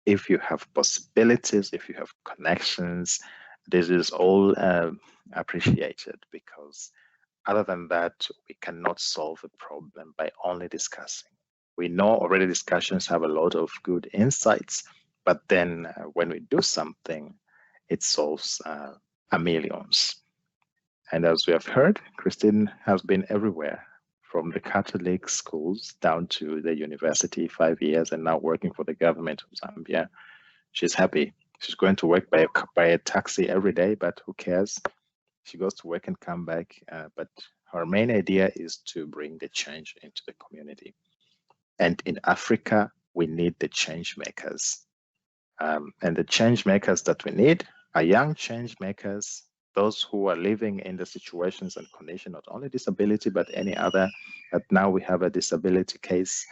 if you have possibilities, if you have connections, this is all appreciated, because other than that, we cannot solve a problem by only discussing. We know already discussions have a lot of good insights, but then when we do something, it solves a millions. And as we have heard, Christine has been everywhere, from the Catholic schools down to the university, 5 years, and now working for the government of Zambia. She's happy. She's going to work by a taxi every day, but who cares? She goes to work and come back. But her main idea is to bring the change into the community. And in Africa, we need the change makers. And the change makers that we need are young change makers, those who are living in the situations and condition, not only disability, but any other. But now we have a disability case.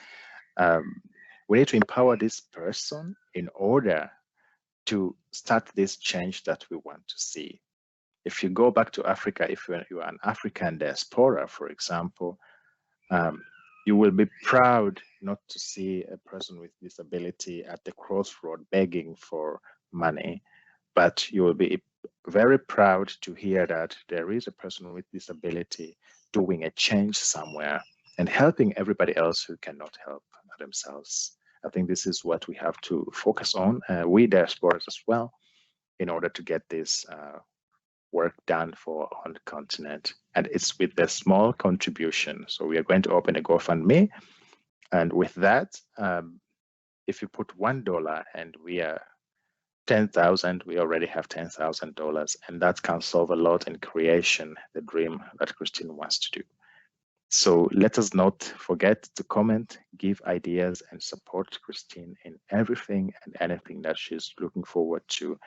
We need to empower this person in order to start this change that we want to see. If you go back to Africa, if you are an African diaspora, for example, you will be proud not to see a person with disability at the crossroad begging for money, but you will be very proud to hear that there is a person with disability doing a change somewhere and helping everybody else who cannot help themselves. I think this is what we have to focus on, we diasporas as well, in order to get this work done for on the continent. And it's with a small contribution. So we are going to open a GoFundMe. And with that, if you put $1 and we are 10,000, we already have $10,000. And that can solve a lot in creation, the dream that Christine wants to do. So let us not forget to comment, give ideas, and support Christine in everything and anything that she's looking forward to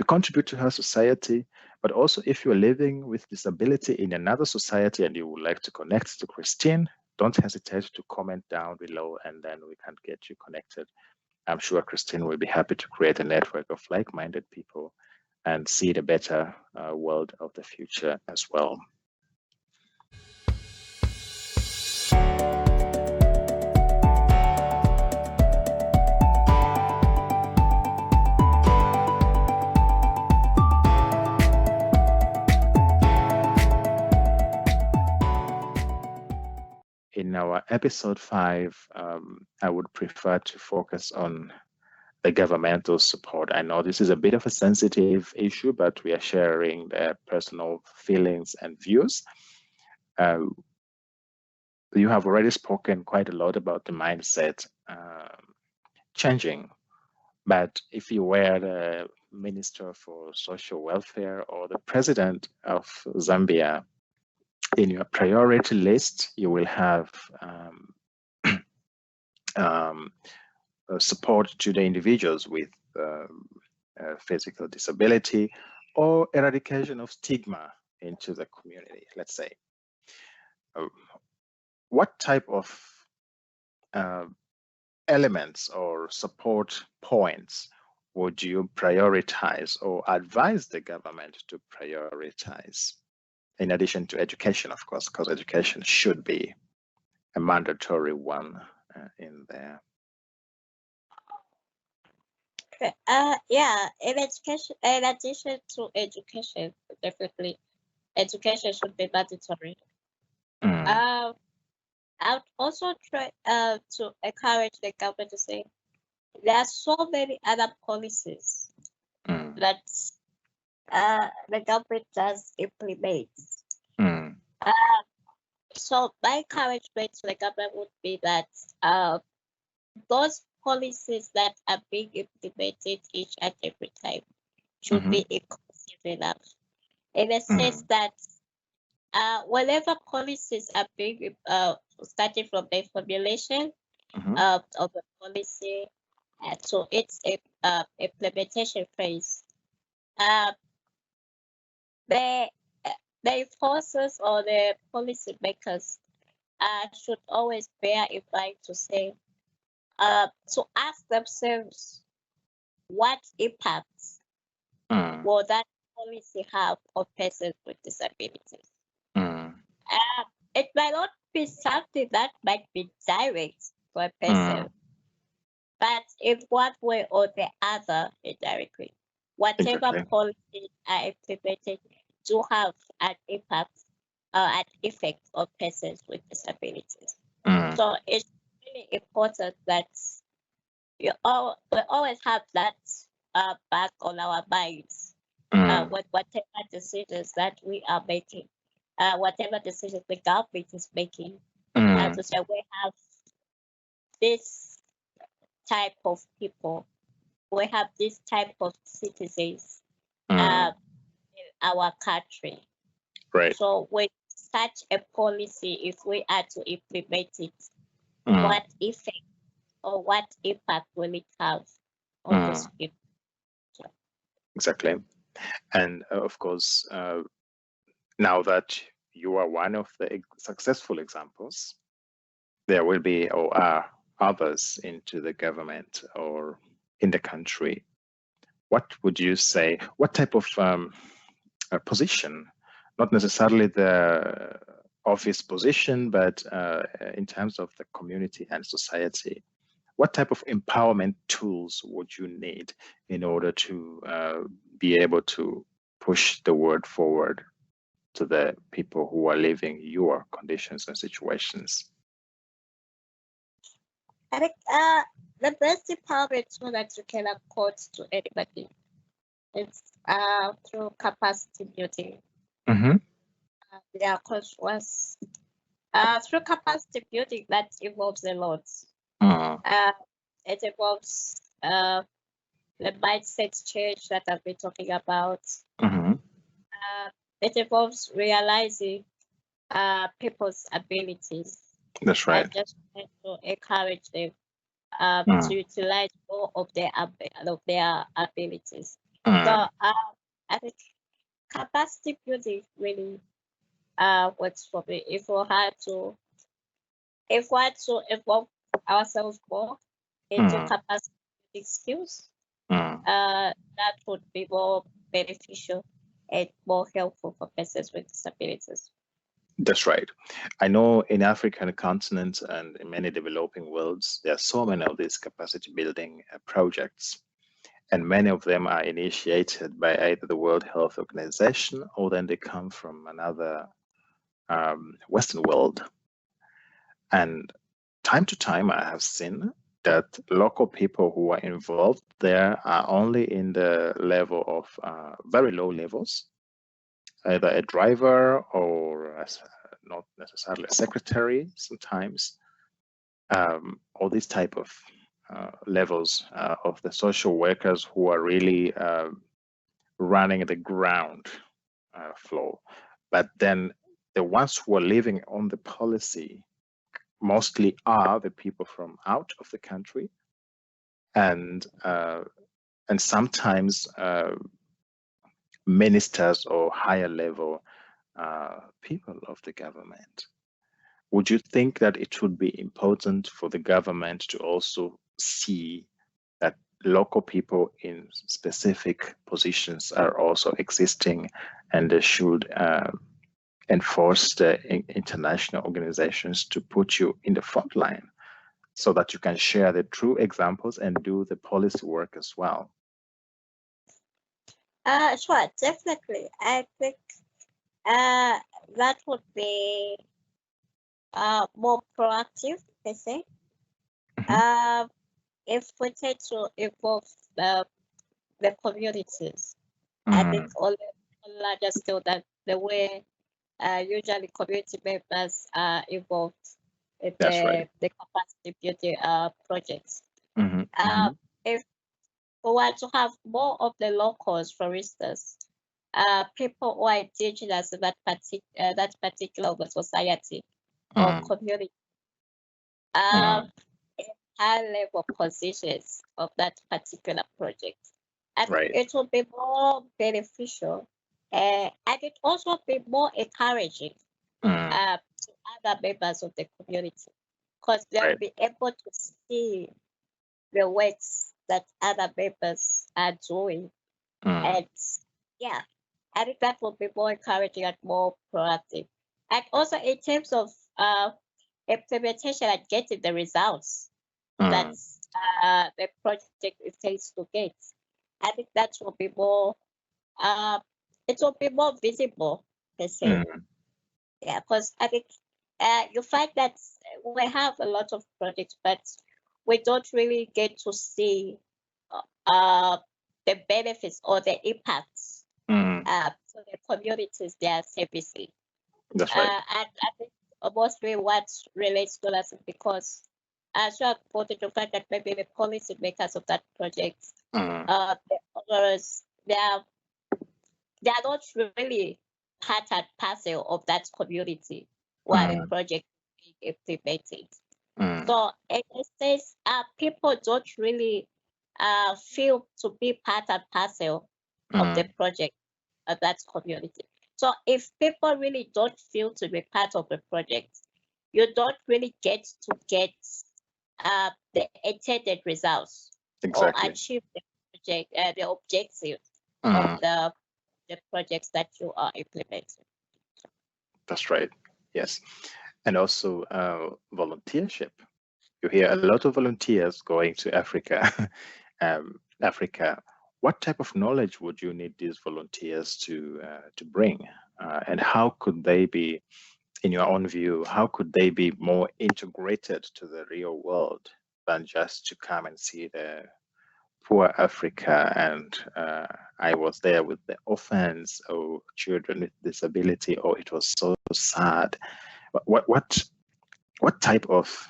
contribute to her society. But also, if you're living with disability in another society and you would like to connect to Christine, don't hesitate to comment down below, and then we can get you connected. I'm sure Christine will be happy to create a network of like-minded people and see the better world of the future as well. In our episode 5, I would prefer to focus on the governmental support. I know this is a bit of a sensitive issue, but we are sharing their personal feelings and views. You have already spoken quite a lot about the mindset changing. But if you were the Minister for Social Welfare or the President of Zambia, in your priority list, you will have support to the individuals with physical disability or eradication of stigma into the community, let's say. What type of elements or support points would you prioritize or advise the government to prioritize? In addition to education, of course, because education should be a mandatory one in there. Yeah, in addition to education, definitely, education should be mandatory. I would also try to encourage the government to say there are so many other policies that the government does implement. So my encouragement to the government would be that those policies that are being implemented each and every time should be inclusive enough, in a sense that whatever policies are being starting from the formulation of the policy to its implementation phase, the enforcers or the policy makers should always bear in mind to say, to ask themselves, what impacts will that policy have on persons with disabilities? It might not be something that might be direct for a person, but in one way or the other, indirectly, whatever Exactly. policies are implemented do have an impact or an effect on persons with disabilities. Mm, So it's really important that we always have that back on our minds mm, with whatever decisions that we are making, whatever decisions the government is making, mm, to say we have this type of people, we have this type of citizens mm. uh, in our country. Right. So with such a policy, if we are to implement it, Mm, what effect or what impact will it have on mm. those people? So, Exactly. And of course, now that you are one of the successful examples, there will be or are others into the government or in the country. What would you say? What type of position? Not necessarily the office position, but in terms of the community and society. What type of empowerment tools would you need in order to be able to push the word forward to the people who are living your conditions and situations? I think the best empowerment tool that you can accord to anybody is through capacity building. Mm-hmm. Yeah, because was through capacity building that involves a lot. Uh, it involves the mindset change that I've been talking about. Mm-hmm. It involves realizing people's abilities That's right. and just trying to encourage them to Mm, utilize more of their abilities. So mm, I think capacity building really works for me. If we had to involve ourselves more into mm, capacity building skills, mm. that would be more beneficial and more helpful for persons with disabilities. That's right. I know in African continent and in many developing worlds, there are so many of these capacity building projects, and many of them are initiated by either the World Health Organization or then they come from another Western world. And time to time, I have seen that local people who are involved there are only in the level of very low levels, either a driver or not necessarily a secretary sometimes, all these type of levels of the social workers who are really running the ground floor. But then the ones who are living on the policy mostly are the people from out of the country, and sometimes ministers or higher level people of the government. Would you think that it would be important for the government to also see that local people in specific positions are also existing and they should enforce the international organizations to put you in the front line so that you can share the true examples and do the policy work as well? Sure, definitely. I think that would be more proactive, per se. Mhm. Uh, if we try to involve the communities, I think Mm, on a larger scale than the way usually community members are involved in that's right. the capacity building projects. Hmm. Uh, Hmm. if we want to have more of the locals, for instance, people who are indigenous in that particular society or Mm, community, mm, in high level positions of that particular project. I think right. it will be more beneficial and it also be more encouraging Mm, to other members of the community because they'll right. be able to see the works that other members are doing. Mm, And yeah, I think that will be more encouraging and more proactive. And also in terms of implementation and getting the results that mm, the project it tends to get. I think that will be more, it will be more visible per se. Yeah, because I think you find that we have a lot of projects, but we don't really get to see the benefits or the impacts to the communities they are servicing. That's right. And I think mostly what relates to us is because as you have quoted the fact that maybe the policy makers of that project, the others, they are not really part and parcel of that community while the project is being implemented. So in a sense, people don't really feel to be part and parcel of the project of that community. So if people really don't feel to be part of the project, you don't really get the intended results or achieve the project, the objectives of the projects that you are implementing. That's right. Yes. And also volunteership. You hear a lot of volunteers going to Africa. Africa. What type of knowledge would you need these volunteers to bring? And how could they be, in your own view, how could they be more integrated to the real world than just to come and see the poor Africa and I was there with the orphans or children with disability, or it was so sad. What type of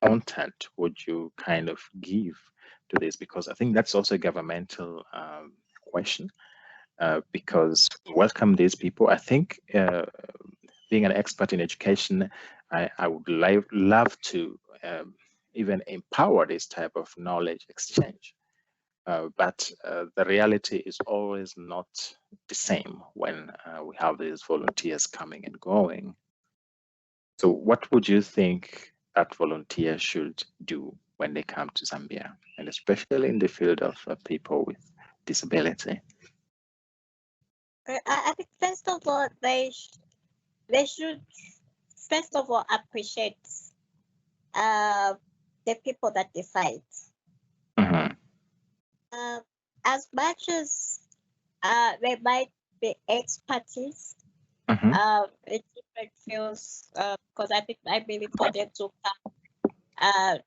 content would you kind of give to this? Because I think that's also a governmental question. Because welcome these people. I think being an expert in education, I would love to even empower this type of knowledge exchange. But the reality is always not the same when we have these volunteers coming and going. So what would you think that volunteers should do when they come to Zambia, and especially in the field of people with disability? I think first of all, they should first of all appreciate the people that they fight. As much as they might be expertise in different fields, because I think I believe for them to come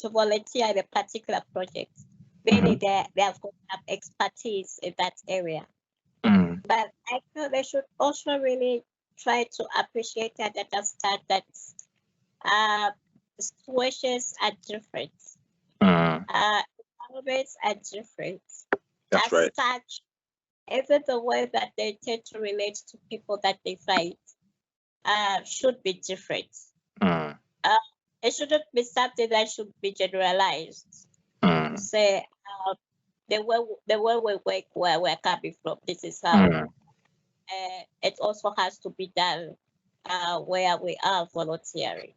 to volunteer in a particular project, really they have got to have expertise in that area. But I feel they should also really try to appreciate and understand that situations are different. Environments are different. That's as right. such, even the way that they tend to relate to people that they fight should be different. It shouldn't be something that should be generalized. Say the way we work, where we're coming from, this is how it also has to be done where we are volunteering.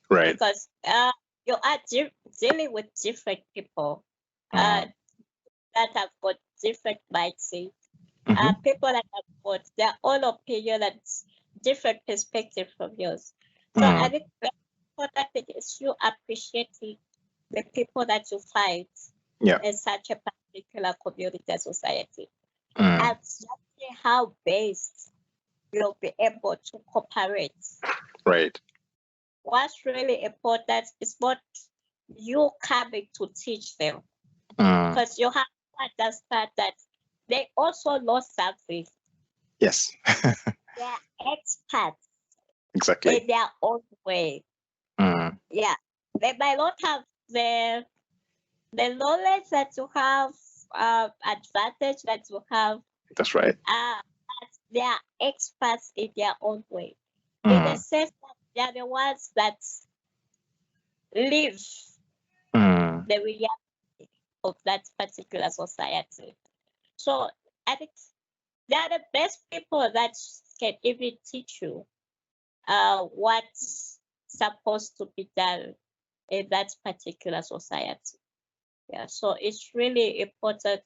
Right. Because you are dealing with different people that have got different mindsets. People that have got their own opinion and different perspective from yours. So I think the important thing is you appreciating the people that you find in such a particular community and society. And just see how best you'll be able to cooperate. Right. What's really important is not you coming to teach them, because you have to understand that they also know something. Yes. They are experts Exactly. in their own way. Yeah, they might not have the knowledge that you have, advantage that you have. That's right. But they are experts in their own way. In the sense that they are the ones that live the reality of that particular society. So I think they are the best people that can even teach you what's supposed to be done in that particular society. Yeah, so it's really important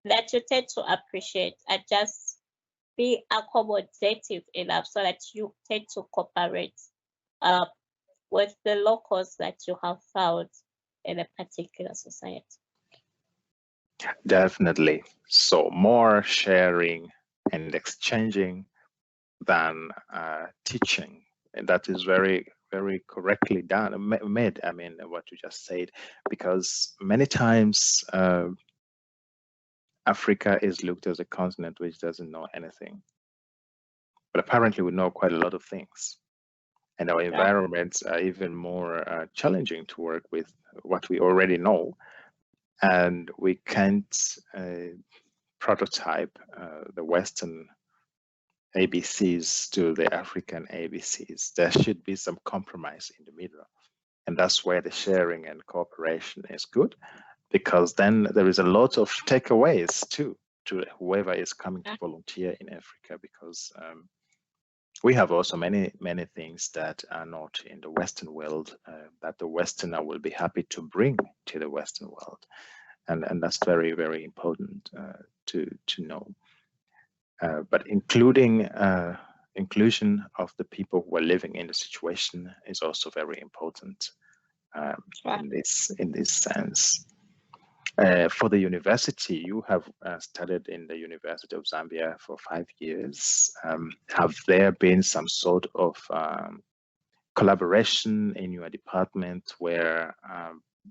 that you tend to appreciate and just be accommodative enough so that you tend to cooperate with the locals that you have found in a particular society. Definitely. So more sharing and exchanging than teaching. And that is very, very correctly done, made, I mean, what you just said, because many times Africa is looked as a continent which doesn't know anything. But apparently we know quite a lot of things. And our environments are even more challenging to work with what we already know. And we can't prototype the Western ABCs to the African ABCs. There should be some compromise in the middle. And that's where the sharing and cooperation is good, because then there is a lot of takeaways too to whoever is coming to volunteer in Africa, because we have also many things that are not in the Western world that the Westerner will be happy to bring to the Western world, and that's very, very important to know. But inclusion of the who are living in the situation is also very important in this sense. For the university, you have studied in the University of Zambia for 5 years. Have there been some sort of collaboration in your department where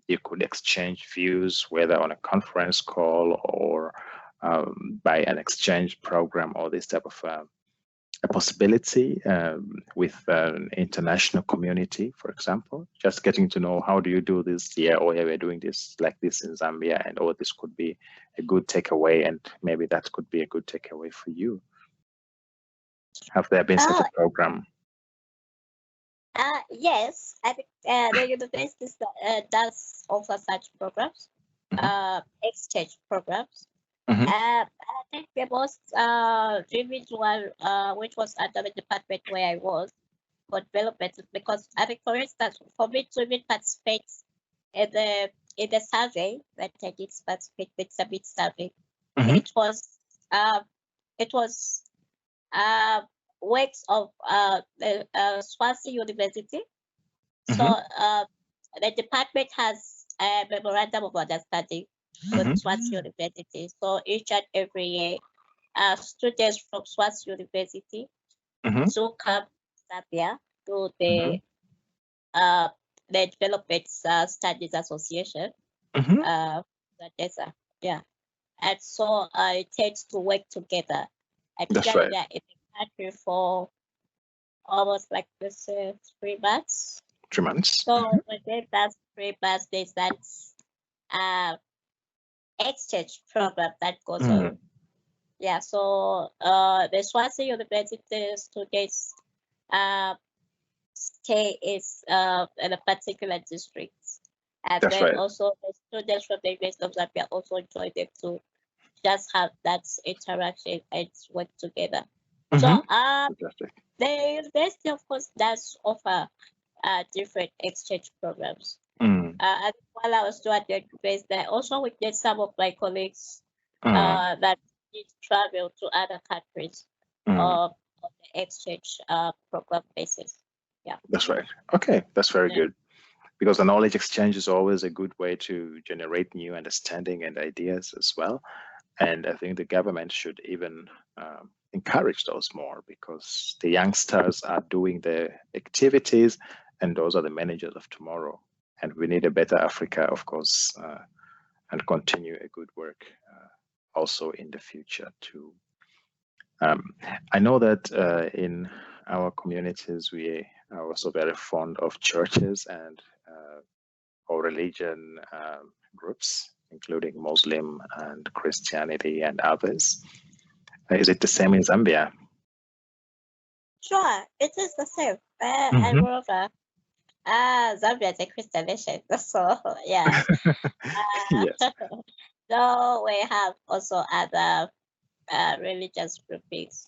you could exchange views, whether on a conference call or by an exchange program, or this type of a possibility with an international community, for example, just getting to know how do you do this here, or yeah, we're doing this like this in Zambia, and oh, this could be a good takeaway, and maybe that could be a good takeaway for you. Have there been such a program? Yes, I think the university does offer such programs, exchange programs. I think the most vivid one, which was under the department where I was, for development, because I think, for instance, for me to even participate in the survey that I did participate with Summit survey, it was works of the Swansea University. So the department has a memorandum of understanding with Swansea University. So each and every year, students from Swansea University do come to Zambia to the Development Studies Association. Yeah, and so it tends to work together. Actually, they're in the country for almost like this 3 months. 3 months. So within that 3 months, there's that exchange program that goes on. Yeah, so the Swansea University students stay is in a particular district, and then also the students from the University of Zambia also join them to just have that interaction and work together. So the university, of course, does offer different exchange programs. And while I was doing the university, I also witnessed some of my colleagues that did travel to other countries on the exchange program basis. Yeah, that's right. Okay, that's very good, because the knowledge exchange is always a good way to generate new understanding and ideas as well. And I think the government should even encourage those more, because the youngsters are doing the activities, and those are the managers of tomorrow. And we need a better Africa, of course, and continue a good work also in the future too. I know that in our communities, we are also very fond of churches and or religion groups, including Muslim and Christianity and others. Is it the same in Zambia? Sure, it is the same. And moreover, Zambia is a Christian nation, so yeah. So we have also other religious groupings.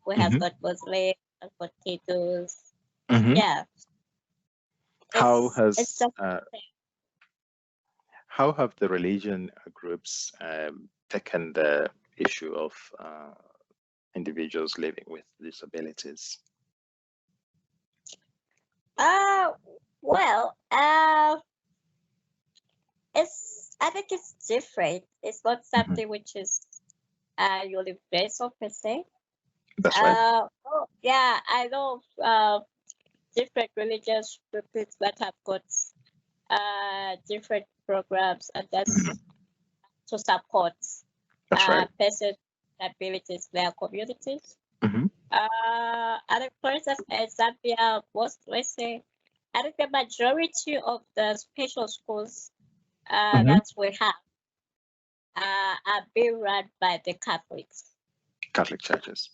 We have got Muslims, got Hindus. Yeah. How have the religion groups taken the issue of individuals living with disabilities? Well, I think it's different. It's not something which is universal per se. That's right. Oh, yeah, I know different religious groups that have got different programs, and that's to support That's right. persons with disabilities in their communities. Mm-hmm. And for instance, in Zambia, let's say, I think the majority of the special schools that we have are being run by the Catholics. Catholic churches.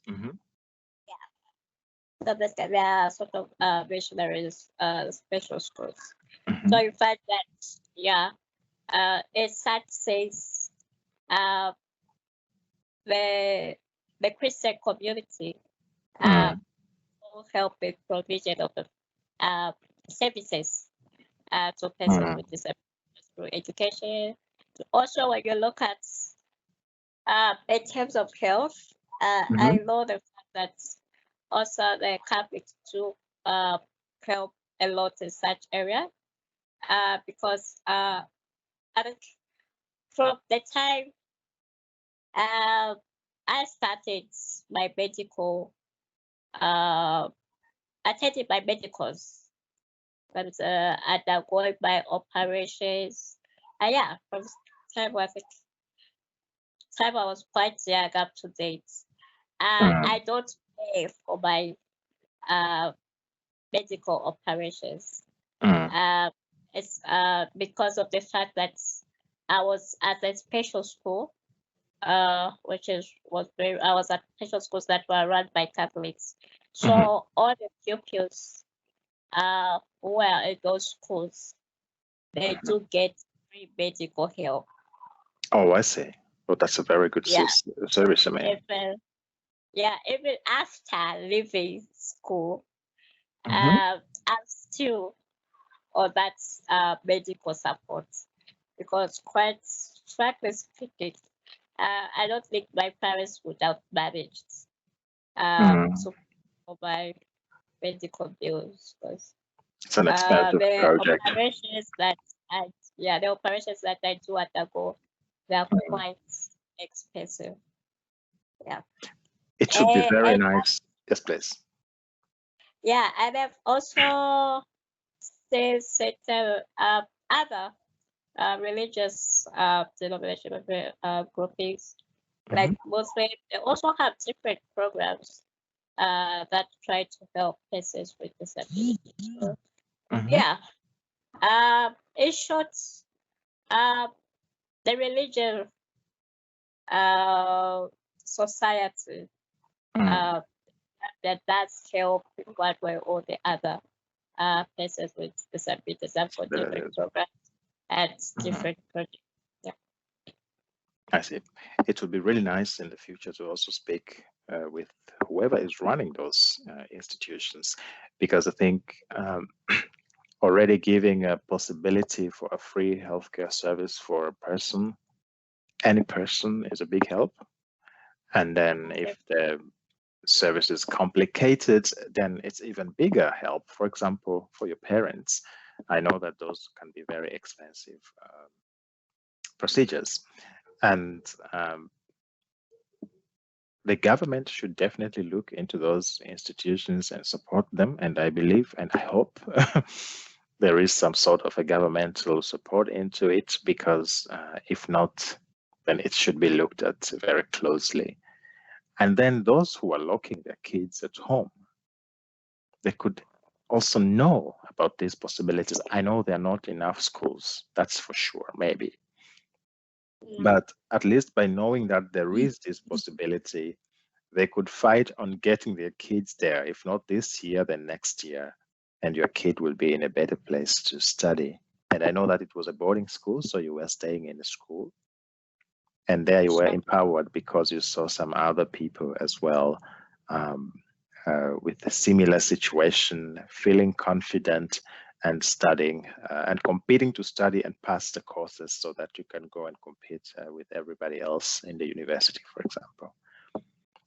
So basically, they are sort of missionaries, special schools. Mm-hmm. So you find that, yeah, it says the Christian community will help with provision of services to persons with disabilities through education. Also, when you look at in terms of health, I know the fact that also the Catholics do help a lot in such area because I think from the time I started my medical, attending my medicals, but undergoing my operations. Yeah, from time I was quite young up to date. I don't pay for my medical operations. It's because of the fact that I was at a special school, I was at special schools that were run by Catholics. So all the pupils who were in those schools, they do get free medical help. Oh, I see. Well, that's a very good service, I mean. Even after leaving school, I'm still on that medical support because, quite frankly speaking, I don't think my parents would have managed to provide medical bills because it's an expensive project. The operations that I do undergo, they are quite expensive. Yeah. It should be very nice. Yes, please. Yeah, and I've also seen certain other religious denomination groupings, like Muslim. They also have different programs that try to help persons with disabilities. So, yeah. In short, the religion society that does help in one way or the other persons with disabilities and for different programs and different projects. Yeah. I see. It would be really nice in the future to also speak with whoever is running those institutions, because I think already giving a possibility for a free healthcare service for a person, any person, is a big help. And then if the service is complicated, then it's even bigger help. For example, for your parents, I know that those can be very expensive procedures. And the government should definitely look into those institutions and support them. And I believe and I hope there is some sort of a governmental support into it, because if not, then it should be looked at very closely. And then those who are locking their kids at home, they could also know about these possibilities. I know there are not enough schools, that's for sure, maybe. But at least by knowing that there is this possibility, they could fight on getting their kids there, if not this year, then next year, and your kid will be in a better place to study. And I know that it was a boarding school, so you were staying in a school, and there you were empowered because you saw some other people as well with a similar situation, feeling confident and studying and competing to study and pass the courses so that you can go and compete with everybody else in the university, for example.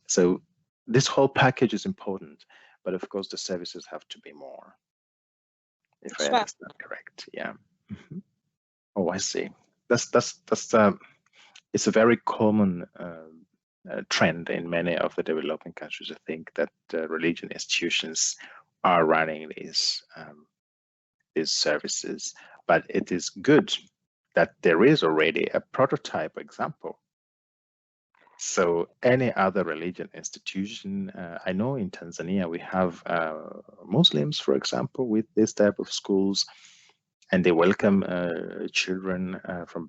So this whole package is important, but of course the services have to be more, if I understand correct. Yeah. Oh, I see. it's a very common trend in many of the developing countries to think that religion institutions are running these services, but it is good that there is already a prototype example. So any other religion institution, I know in Tanzania we have Muslims, for example, with this type of schools, and they welcome children from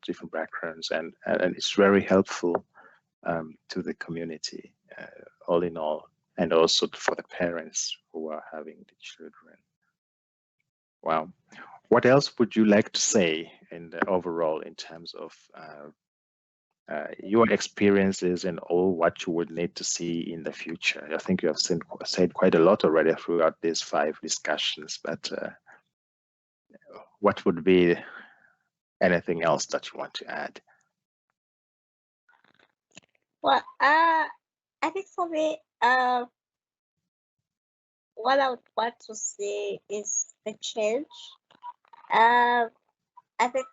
different backgrounds, and it's very helpful to the community, all in all, and also for the parents who are having the children. Wow. What else would you like to say in the overall in terms of your experiences and all what you would need to see in the future? I think you have said quite a lot already throughout these 5 discussions, but what would be anything else that you want to add? Well, I think for me, what I would want to see is the change. I think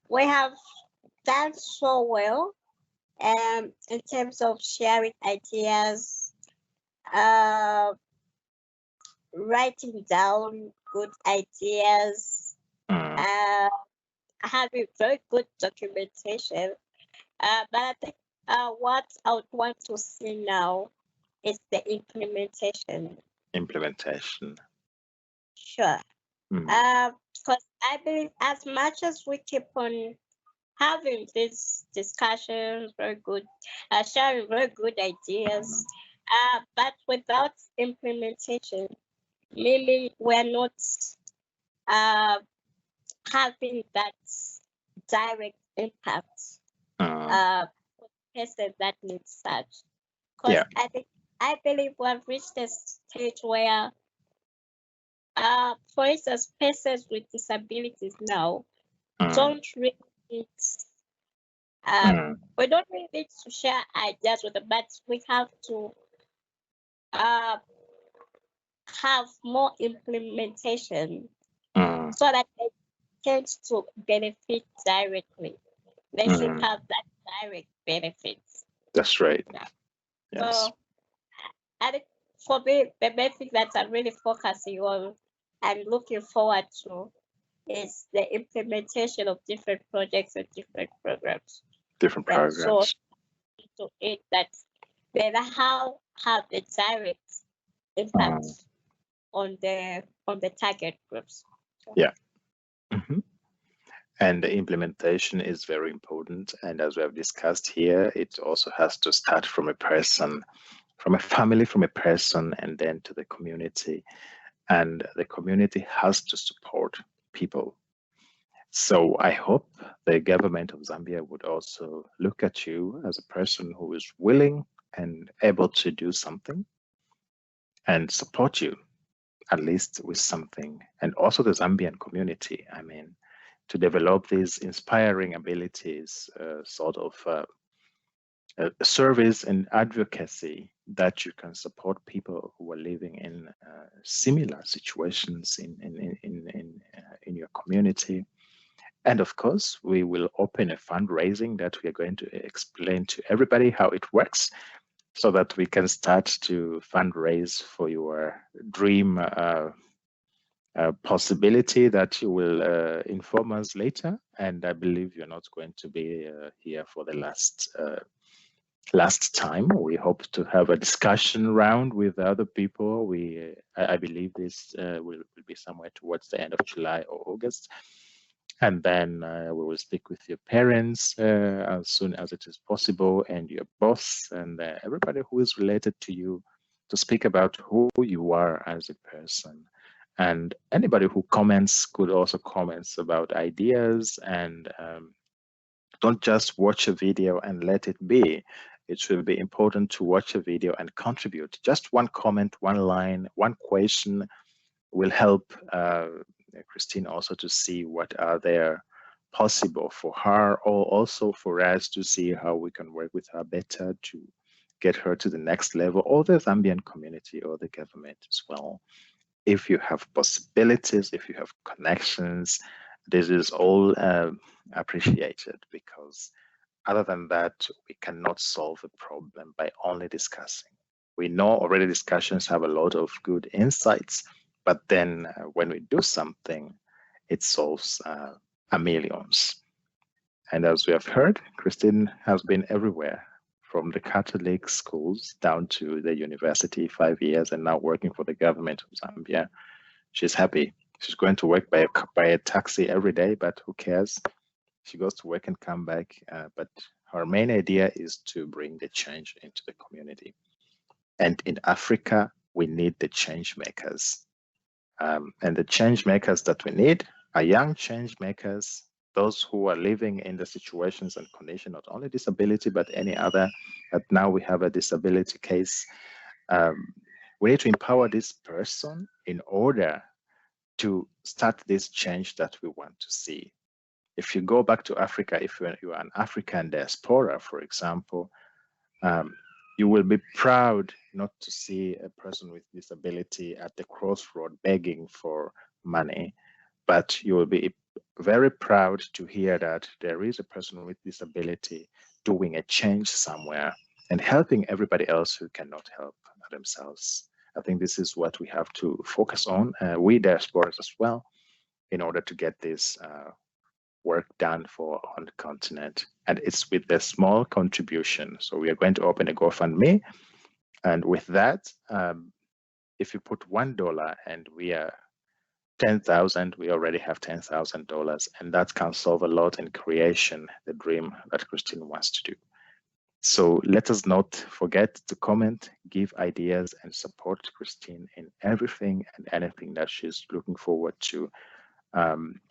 we have done so well in terms of sharing ideas, writing down good ideas, having very good documentation. But I think what I would want to see now is the implementation. Implementation. Sure. Because I believe as much as we keep on having these discussions, very good, sharing very good ideas, but without implementation, meaning we're not having that direct impact for person that needs such. Because I believe we have reached a stage where, for instance, persons with disabilities now don't really need, we don't really need to share ideas with them, but we have to have more implementation so that they tend to benefit directly. They should have that direct benefits. That's right. Yeah. Yes. So I think for me, the main thing that I'm really focusing on and looking forward to is the implementation of different projects and different programs. Different programs. So to it that they have a direct impact on the target groups. So. Yeah. And the implementation is very important. And as we have discussed here, it also has to start from a person, from a family, from a person, and then to the community. And the community has to support people. So I hope the government of Zambia would also look at you as a person who is willing and able to do something and support you, at least with something. And also the Zambian community, I mean, to develop these inspiring abilities, sort of service and advocacy that you can support people who are living in similar situations in your community. And of course, we will open a fundraising that we are going to explain to everybody how it works so that we can start to fundraise for your dream possibility that you will inform us later. And I believe you're not going to be here for the last time. We hope to have a discussion round with other people. I believe this will be somewhere towards the end of July or August. And then we will speak with your parents as soon as it is possible, and your boss, and everybody who is related to you, to speak about who you are as a person. And anybody who comments could also comment about ideas, and don't just watch a video and let it be. It should be important to watch a video and contribute. Just one comment, one line, one question will help Christine also to see what are there possible for her, or also for us to see how we can work with her better to get her to the next level, or the Zambian community or the government as well. If you have possibilities, if you have connections, This is all appreciated because other than that, we cannot solve a problem by only discussing. We know already discussions have a lot of good insights, but then when we do something, it solves a millions. And as we have heard, Christine has been everywhere, from the Catholic schools down to the university, 5 years, and now working for the government of Zambia. She's happy. She's going to work by a taxi every day, but who cares? She goes to work and come back. But her main idea is to bring the change into the community. And in Africa, we need the change makers. And the change makers that we need are young change makers, those who are living in the situations and condition, not only disability, but any other. But now we have a disability case. We need to empower this person in order to start this change that we want to see. If you go back to Africa, if you are an African diaspora, for example, you will be proud not to see a person with disability at the crossroad begging for money, but you will be very proud to hear that there is a person with disability doing a change somewhere and helping everybody else who cannot help themselves. I think this is what we have to focus on, we diasporas as well, in order to get this work done for on the continent. And it's with a small contribution. So we are going to open a GoFundMe. And with that, if you put $1 and we are 10,000, we already have $10,000. And that can solve a lot in creation, the dream that Christine wants to do. So let us not forget to comment, give ideas, and support Christine in everything and anything that she's looking forward to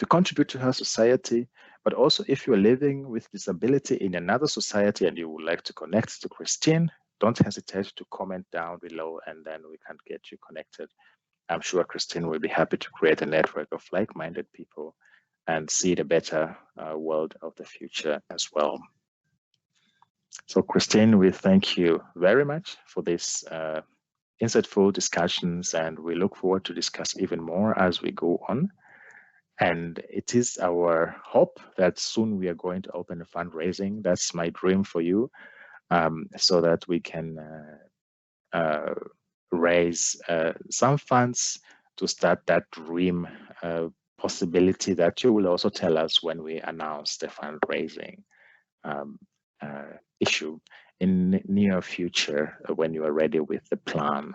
contribute to her society. But also, if you're living with disability in another society and you would like to connect to Christine, don't hesitate to comment down below and then we can get you connected. I'm sure Christine will be happy to create a network of like-minded people and see the better world of the future as well. So Christine, we thank you very much for this insightful discussions, and we look forward to discuss even more as we go on. And it is our hope that soon we are going to open a fundraising. That's my dream for you, so that we can raise some funds to start that dream possibility that you will also tell us when we announce the fundraising issue in near future when you are ready with the plan.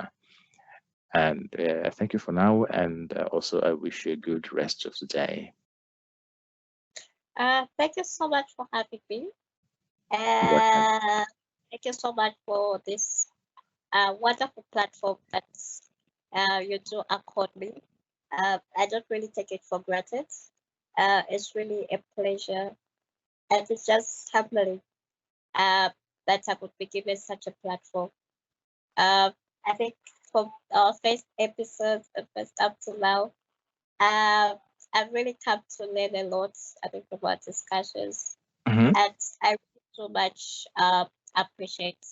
And thank you for now, and also I wish you a good rest of the day. Thank you so much for having me. Thank you so much for this wonderful platform that you do accord me. I don't really take it for granted. It's really a pleasure, and it's just humbling that I would be given such a platform. I think from our first episode, the first up to now, I've really come to learn a lot, I think, from our discussions. Mm-hmm. And I really so much appreciate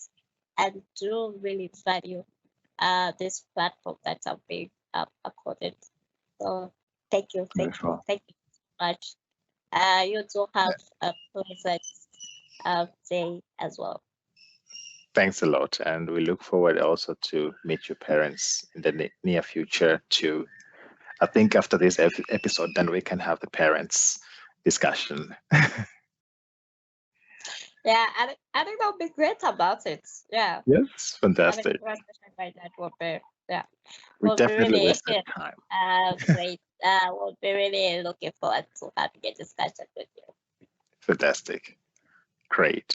and do really value this platform that I've been accorded. So thank you so much. You do have a pleasant day as well. Thanks a lot, and we look forward also to meet your parents in the near future too. I think after this episode, then we can have the parents discussion. Yeah, I think that would be great about it. Yeah. Yes, fantastic. Like that would be, yeah. We definitely really wasted time. Great. We'll be really looking forward to having a discussion with you. Fantastic. Great.